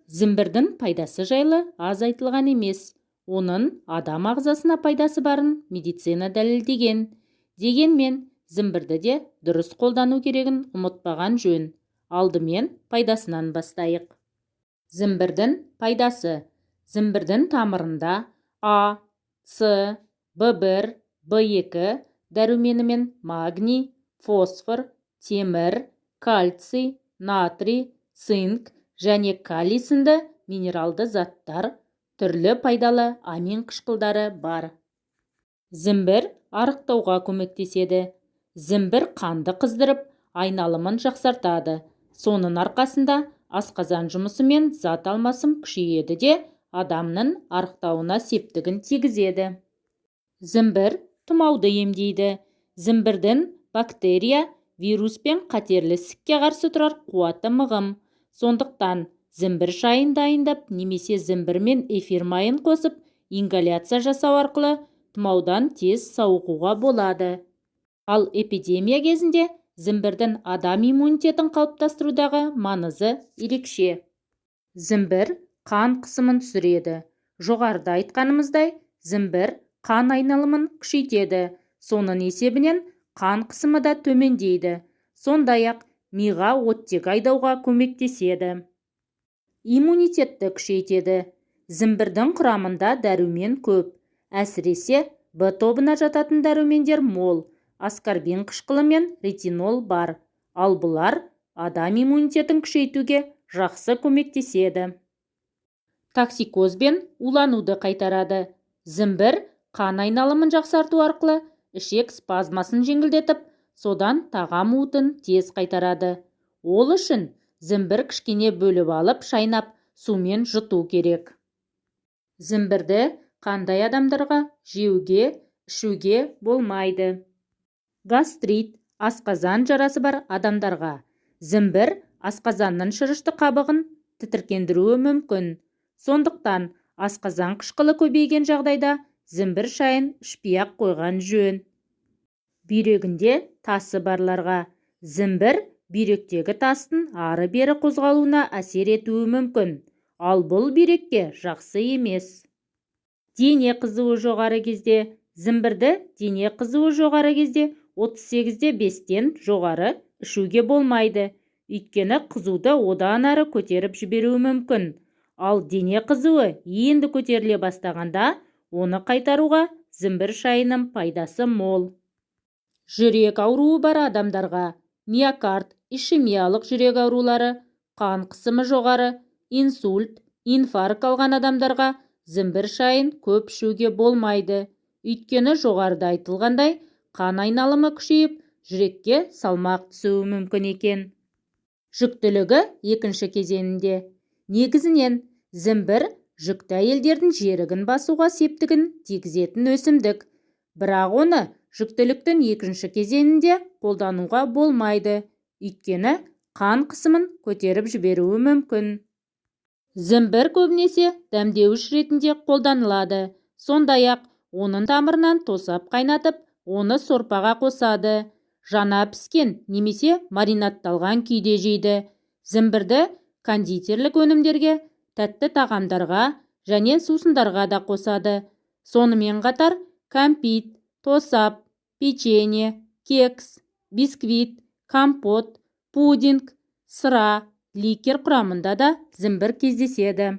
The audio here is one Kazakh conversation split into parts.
Зімбірдің пайдасы жайлы аз айтылған емес. Оның адам ағзасына пайдасы барын медицина дәлелдеген. Дегенмен, зімбірді де дұрыс қолдану керегін ұмытпаған жөн. Алдымен пайдасынан бастайық. Зімбірдің пайдасы. Зімбірдің тамырында А, С, В1, В2 дәруменімен магний, фосфор, темір, кальций, натрий, цинк және калий сынды минералды заттар, түрлі пайдалы амин қышқылдары бар. Зімбір арықтауға көмектеседі. Зімбір қанды қыздырып, айналымын жақсартады. Соның арқасында асқазан жұмысы мен зат алмасым күшейеді де, адамның арықтауына септігін тигізеді. Зімбір тұмауды емдейді. Зімбірдің бактерия, вирус пен қатерлі ісікке қарсы тұрар қуаты мығым. Сондықтан зімбір шайын дайындап, немесе зімбір мен эфир майын қосып, ингаляция жасау арқылы тұмаудан тез сауығуға болады. Ал эпидемия кезінде зімбірдің адам иммунитетін қалыптастырудағы маңызы ерекше. Зімбір қан қысымын түсіреді. Жоғарыда айтқанымыздай, зімбір қан айналымын күшейтеді. Соның есебінен қан қысымы да төмендейді. Сондай-ақ миға оттек айдауға көмектеседі. Иммунитетті күшейтеді. Зімбірдің құрамында дәрумен көп. Әсіресе В тобына жататын дәрумендер мол. Аскорбин қышқылы мен ретинол бар. Ал бұлар адам иммунитетін күшейтуге жақсы көмектеседі. Токсикоз бен улануды қайтарады. Зімбір қан айналымын жақсарту арқылы ішек спазмасын жеңілдетіп, содан тағам уытын тез қайтарады. Ол үшін зімбір кішкене бөліп алып, шайнап, сумен жұту керек. Зімбірді қандай адамдарға жеуге, ішуге болмайды? Гастрит, асқазан жарасы бар адамдарға. Зімбір асқазанның шырышты қабығын тітіркендіруі мүмкін. Сондықтан асқазан қышқылы көбейген жағдайда зімбір шайын ішпей-ақ қойған жөн. Бүйрегінде тасы барларға. Зімбір бүйректегі тастың ары-бері қозғалуына әсер етуі мүмкін. Ал бұл бүйрекке жақсы емес. Дене қызуы жоғары кезде. Зімбірді дене қызуы жоғары кезде 38-де 5-тен жоғары ішуге болмайды. Өйткені қызуды одан ары көтеріп жіберуі мүмкін. Ал дене қызуы енді көтеріле бастағанда, оны қайтаруға зімбір шайының пайдасы мол. Жүрек ауруы бар адамдарға. Миокард, ишемиялық жүрек аурулары, қан қысымы жоғары, инсульт, инфаркт алған адамдарға зімбір шайын көп ішуге болмайды. Өйткені жоғарыда айтылғандай, қан айналымы күшейіп, жүрекке салмақ түсуі мүмкін екен. Жүктілігі екінші кезеңінде. Негізінен зімбір жүкті әйелдердің жерігін басуға септігін тигізетін өсімдік. Бірақ оны жүктіліктің екінші кезеңінде қолдануға болмайды. Өйткені қан қысымын көтеріп жіберуі мүмкін. Зімбір көбінесе дәмдеуіш ретінде қолданылады. Сондай-ақ оның тамырынан тосап қайнатып, оны сорпаға қосады. Жана піскен немесе маринадталған күйде жейді. Зімбірді кондитерлік өнімдерге, тәтті тағамдарға және сусындарға да қосады. Сонымен қатар кәмпит, тосап, печенье, кекс, бисквит, компот, пудинг, сыра, ликер құрамында да зімбір кездеседі.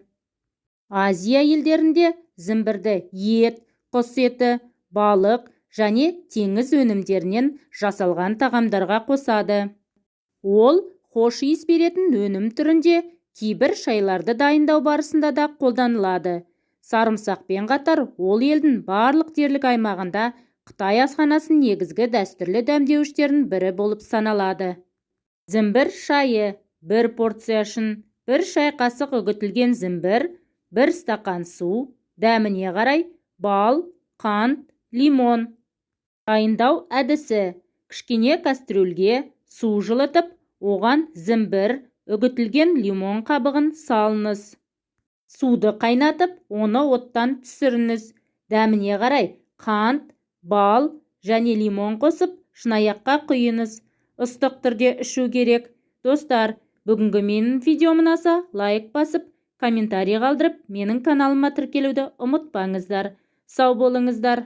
Азия елдерінде зімбірді ет, құс еті, балық және теңіз өнімдерінен жасалған тағамдарға қосады. Ол хош иіс беретін өнім түрінде кейбір шайларды дайындау барысында да қолданылады. Сарымсақпен қатар ол елдің барлық дерлік аймағында Қытай асханасын негізгі дәстүрлі дәмдеуіштердің бірі болып саналады. Зімбір шайы. Бір порция үшін 1 шай қасық үгітілген зімбір, 1 стақан су, дәміне қарай бал, қант, лимон. Дайындау әдісі. Кішкене кастрюльге су жылытып, оған зімбір, үгітілген лимон қабығын салыңыз. Суды қайнатып, оны оттан түсіріңіз. Дәміне қарай қант, бал және лимон қосып, шынаяққа құйыңыз. Ыстық түрде ішу керек. Достар, бүгінгі менің видеом ұнаса, лайк басып, комментарий қалдырып менің каналыма тіркелуді ұмытпаңыздар. Сау болыңыздар.